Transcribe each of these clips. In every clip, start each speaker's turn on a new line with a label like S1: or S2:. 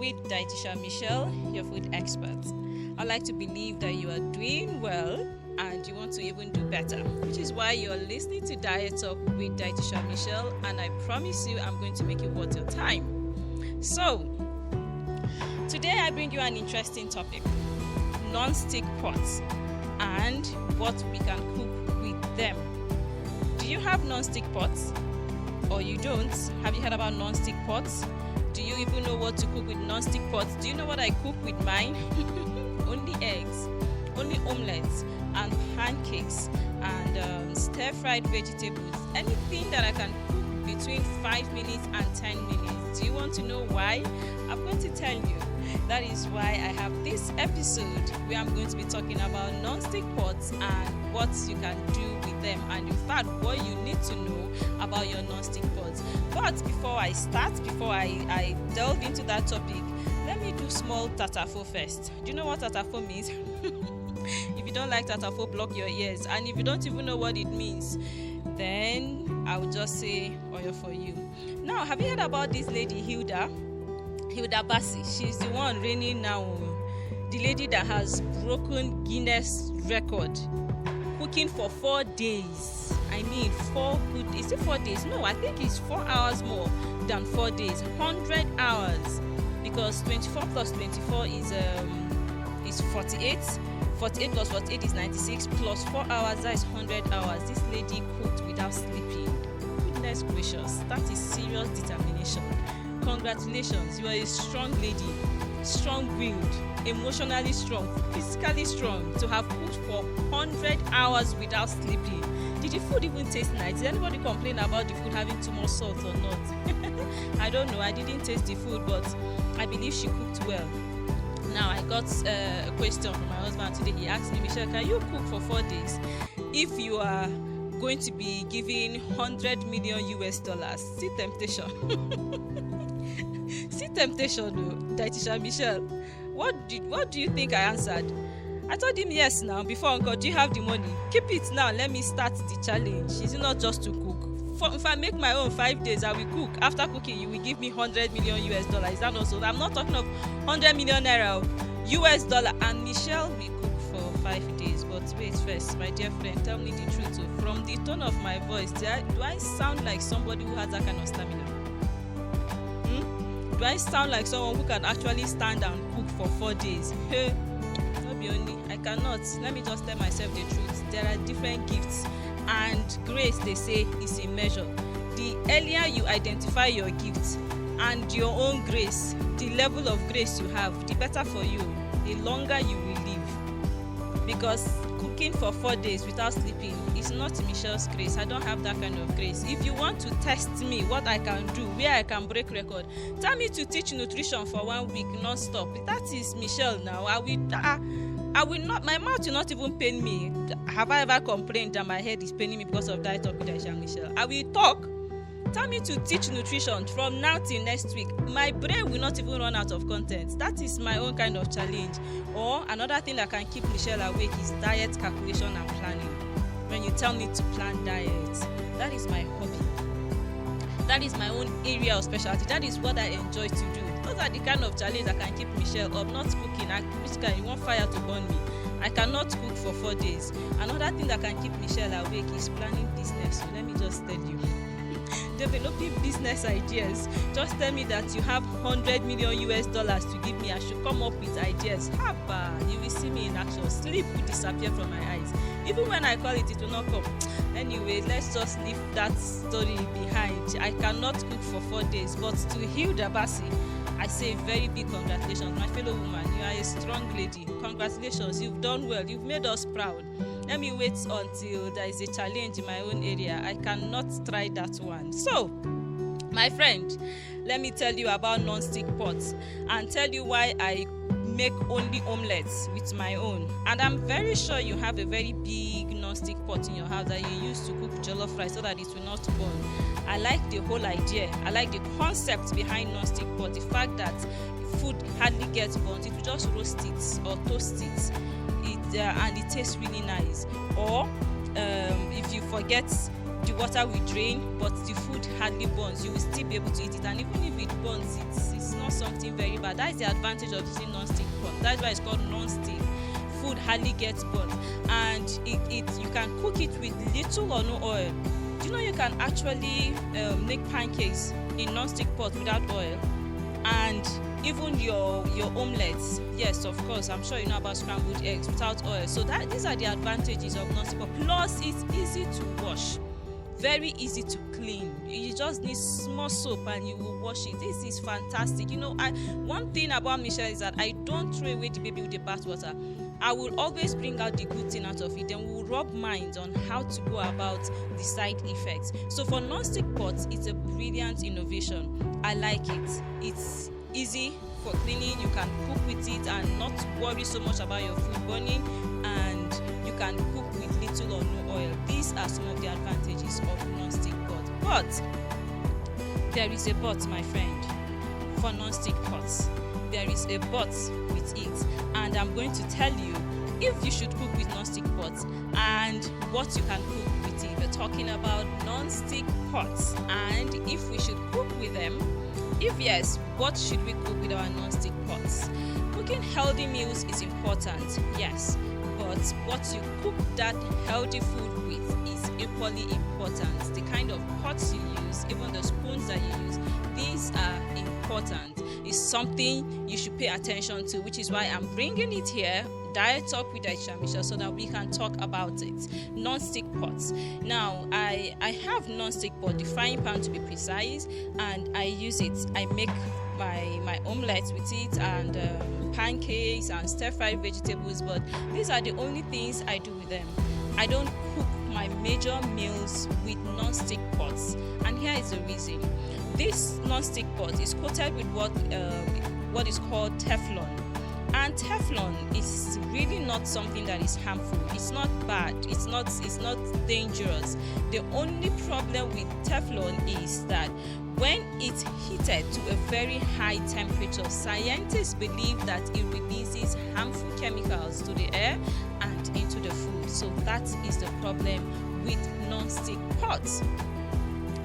S1: with Dietitian Michelle, your food expert. I like to believe that you are doing well and you want to even do better, which is why you're listening to Diet Talk with Dietitian Michelle, and I promise you I'm going to make it worth your time. So, today I bring you an interesting topic, non-stick pots and what we can cook with them. Do you have non-stick pots? Or you don't? Have you heard about non-stick pots? Do you even know what to cook with non-stick pots? Do you know what I cook with mine? Only eggs, only omelets and pancakes and stir-fried vegetables. Anything that I can cook between 5 minutes and 10 minutes. Do you want to know why? I'm going to tell you. That is why I have this episode where I'm going to be talking about non-stick pots and what you can do with them, and in fact what you need to know about your non-stick pots. But before I delve into that topic, let me do small tatafo first. Do you know what tatafo means? If you don't like tatafo, block your ears. And if you don't even know what it means, then I will just say oil for you. Now, have you heard about this lady Hilda Baci? She's the one reigning now, the lady that has broken Guinness record, cooking for 4 days. I mean, 4 good, is it 4 days? No, I think it's 4 hours more than 4 days, 100 hours, because 24 plus 24 is 48. 48 plus 48 is 96, plus 4 hours, that is 100 hours. This lady cooked without sleeping. Goodness gracious, that is serious determination. Congratulations, you are a strong lady, strong-willed, emotionally strong, physically strong, to have cooked for 100 hours without sleeping. Did the food even taste nice? Did anybody complain about the food having too much salt or not? I don't know, I didn't taste the food, but I believe she cooked well. Now, I got a question from my husband today. He asked me, Michelle, can you cook for 4 days if you are going to be giving $100 million US? See temptation. See temptation, Dietitian Michelle. What do you think I answered? I told him yes now. Before Uncle, do you have the money? Keep it now. Let me start the challenge. Is it not just to cook? If I make my own 5 days, I will cook. After cooking, you will give me $100 million US. Is that also? I'm not talking of 100 million naira US dollar. And Michelle will cook for 5 days. But wait first, my dear friend, tell me the truth. From the tone of my voice, do I sound like somebody who has that kind of stamina? Do I sound like someone who can actually stand and cook for 4 days? Hey, not be only. I cannot. Let me just tell myself the truth. There are different gifts, and grace, they say, is a measure. The earlier you identify your gifts and your own grace, the level of grace you have, the better for you. The longer you will live. Because cooking for 4 days without sleeping is not Michelle's grace. I don't have that kind of grace. If you want to test me, what I can do, where I can break record, tell me to teach nutrition for 1 week non-stop. That is Michelle now. I will not, my mouth will not even pain me. Have I ever complained that my head is paining me because of Diet Talk with Dietitian Michelle? I will talk. Tell me to teach nutrition from now till next week. My brain will not even run out of content. That is my own kind of challenge. Or another thing that can keep Michelle awake is diet calculation and planning. When you tell me to plan diets, that is my hobby. That is my own area of specialty. That is what I enjoy to do. Those are the kind of challenge that can keep Michelle up. Not cooking. You want fire to burn me. I cannot cook for 4 days. Another thing that can keep Michelle awake is planning business. So let me just tell you. Developing business ideas. Just tell me that you have $100 million US to give me. I should come up with ideas. Haba, you will see me in action. Sleep will disappear from my eyes. Even when I call it, it will not come. Anyway, let's just leave that story behind. I cannot cook for 4 days. But to Hilda Baci, I say very big congratulations, my fellow woman. You are a strong lady. Congratulations. You've done well. You've made us proud. Let me wait until there is a challenge in my own area. I cannot try that one. So, my friend, let me tell you about non-stick pots and tell you why I make only omelets with my own. And I'm very sure you have a very big non-stick pot in your house that you use to cook jollof rice so that it will not burn. I like the whole idea. I like the concept behind non-stick pot. The fact that food hardly gets burnt. It will just roast it or toast it. And it tastes really nice. Or if you forget the water will drain, but the food hardly burns. You will still be able to eat it, and even if it burns, it's not something very bad. That is the advantage of using non-stick pot. That's why it's called non-stick. Food hardly gets burnt, and you can cook it with little or no oil. Do you know you can actually make pancakes in non-stick pot without oil? And even your omelets, yes, of course, I'm sure you know about scrambled eggs without oil. So these are the advantages of non-stick pot. Plus, it's easy to wash, very easy to clean. You just need small soap and you will wash it. This is fantastic. One thing about Michelle is that I don't throw away the baby with the bathwater. I will always bring out the good thing out of it. Then we'll rub minds on how to go about the side effects. So for non-stick pots, it's a brilliant innovation. I like it. It's easy for cleaning. You can cook with it and not worry so much about your food burning, and you can cook with little or no oil. These are some of the advantages of non-stick pot. But there is a but, my friend, for non-stick pots. There is a but with it, and I'm going to tell you if you should cook with non-stick pots and what you can cook with it. We're talking about non-stick pots and if we should cook with them. If yes, what should we cook with our non-stick pots? Cooking healthy meals is important, yes, but what you cook that healthy food with is equally important. The kind of pots you use, even the spoons that you use, these are important. It's something you should pay attention to, which is why I'm bringing it here, Diet Talk with Daisha Michelle, so that we can talk about it. Non-stick pots. Now, I have non-stick pot, the frying pan to be precise, and I use it. I make my omelets with it, and pancakes and stir-fried vegetables, but these are the only things I do with them. I don't cook my major meals with non-stick pots, and here is the reason. This non-stick pot is coated with what is called Teflon, and Teflon is really not something that is harmful. It's not bad. It's not dangerous. The only problem with Teflon is that when it's heated to a very high temperature, scientists believe that it releases harmful chemicals to the air and into the food. So that is the problem with non-stick pots.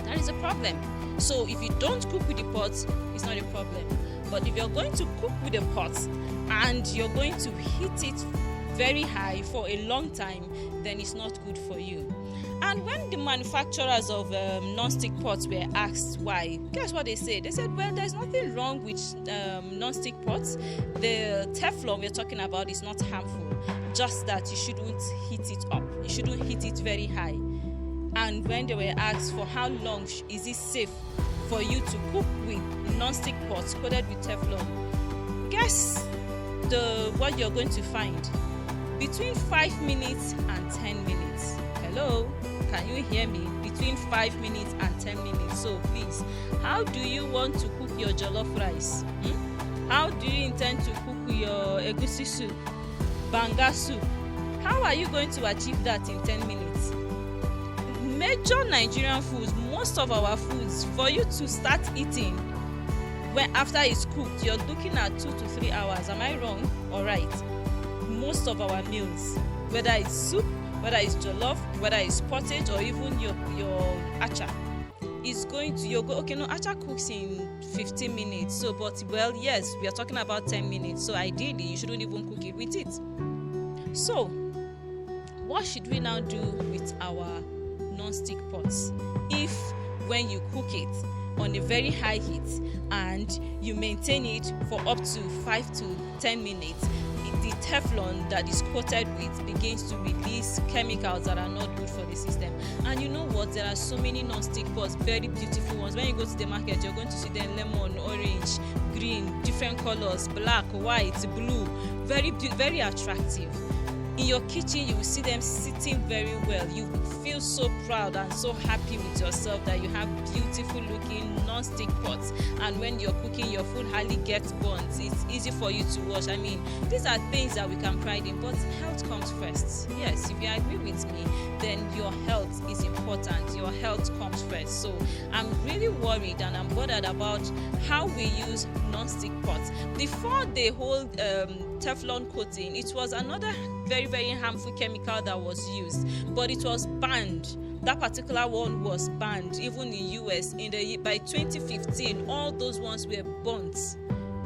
S1: That is a problem. So if you don't cook with the pot, it's not a problem. But if you're going to cook with a pot and you're going to heat it very high for a long time, then it's not good for you. And when the manufacturers of non-stick pots were asked why, guess what they said? They said, well, there's nothing wrong with non-stick pots. The Teflon we're talking about is not harmful, just that you shouldn't heat it up. You shouldn't heat it very high. And when they were asked for how long is it safe for you to cook with non-stick pots coated with Teflon, guess what you're going to find? Between 5 minutes and 10 minutes. Hello? Can you hear me? Between 5 minutes and 10 minutes. So please, how do you want to cook your jollof rice? How do you intend to cook your egusi soup, banga soup? How are you going to achieve that in 10 minutes? Major Nigerian foods, most of our foods, for you to start eating after it's cooked, you're looking at 2 to 3 hours. Am I wrong or right? Most of our meals, whether it's soup, whether it's jollof, whether it's pottage, or even your acha, is going to acha cooks in 15 minutes. So, but well, yes, we are talking about 10 minutes. So ideally, you shouldn't even cook it with it. So, what should we now do with our non-stick pots? If when you cook it on a very high heat and you maintain it for up to 5 to 10 minutes, the Teflon that is coated with begins to release chemicals that are not good for the system. And you know what? There are so many non-stick pots, very beautiful ones. When you go to the market, you're going to see them lemon, orange, green, different colors, black, white, blue, very attractive. In your kitchen, you will see them sitting very well. You feel so proud and so happy with yourself that you have beautiful looking non-stick pots. And when you're cooking, your food hardly gets burnt. It's easy for you to wash. I mean, these are things that we can pride in, but health comes first. Yes, if you agree with me, then your health is important. Your health comes first. So I'm really worried and I'm bothered about how we use non-stick pots. Before the whole Teflon coating, it was another very, very harmful chemical that was used, but it was banned That particular one was banned even in US by 2015. All those ones were burnt.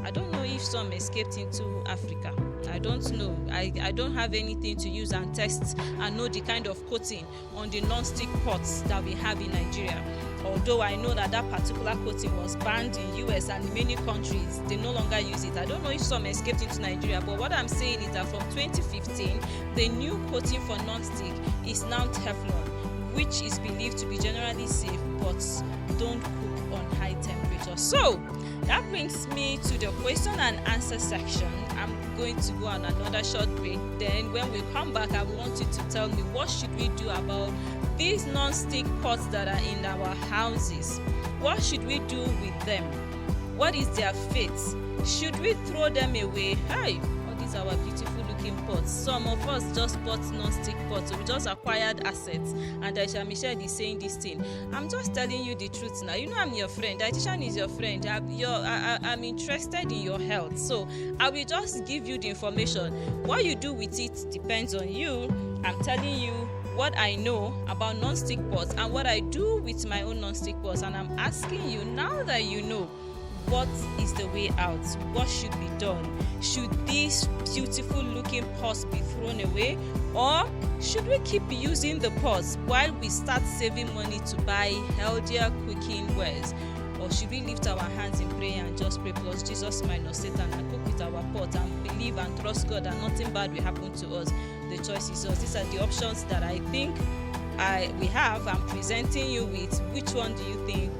S1: I don't know if some escaped into Africa. I don't know. I don't have anything to use and test and know the kind of coating on the non-stick pots that we have in Nigeria. Although I know that particular coating was banned in US and in many countries, they no longer use it. I don't know if some escaped into Nigeria, but what I'm saying is that from 2015, the new coating for non-stick is now Teflon, which is believed to be generally safe but don't cook on high temperature. So that brings me to the question and answer section. I'm going to go on another short break. Then when we come back, I want you to tell me, what should we do about these non-stick pots that are in our houses? What should we do with them? What is their fate? Should we throw them away? Hey, these are our beautiful looking pots. Some of us just bought non-stick pots, so we just acquired assets, and Daisha Michelle is saying this thing. I'm just telling you the truth now. You know I'm your friend. Dietitian is your friend. I'm interested in your health, so I will just give you the information. What you do with it depends on you. I'm telling you what I know about non-stick pots and what I do with my own non-stick pots, and I'm asking you, now that you know, what is the way out? What should be done? Should these beautiful looking pots be thrown away, or should we keep using the pots while we start saving money to buy healthier cooking wares? Or should we lift our hands in prayer and just pray plus Jesus minus Satan and cook with our pot and believe and trust God that nothing bad will happen to us? The choice is yours. These are the options that I think we have. I'm presenting you with. Which one do you think